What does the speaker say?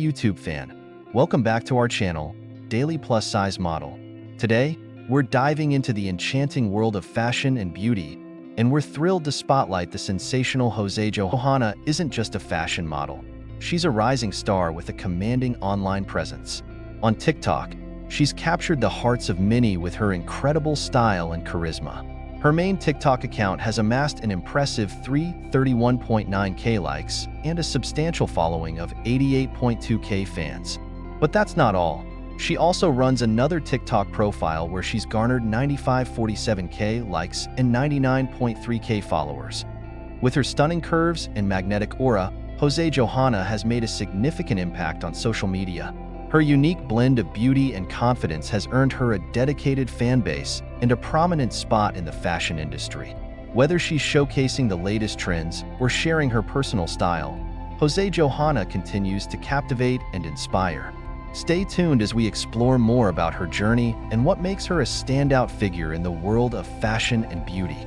YouTube fan. Welcome back to our channel, Daily Plus Size Model. Today, we're diving into the enchanting world of fashion and beauty, and we're thrilled to spotlight the sensational Joselis Johana isn't just a fashion model. She's a rising star with a commanding online presence. On TikTok, she's captured the hearts of many with her incredible style and charisma. Her main TikTok account has amassed an impressive 331.9K likes and a substantial following of 88.2K fans. But that's not all. She also runs another TikTok profile where she's garnered 95.47K likes and 99.3K followers. With her stunning curves and magnetic aura, Joselis Johana has made a significant impact on social media. Her unique blend of beauty and confidence has earned her a dedicated fan base and a prominent spot in the fashion industry. Whether she's showcasing the latest trends or sharing her personal style, Joselis Johana continues to captivate and inspire. Stay tuned as we explore more about her journey and what makes her a standout figure in the world of fashion and beauty.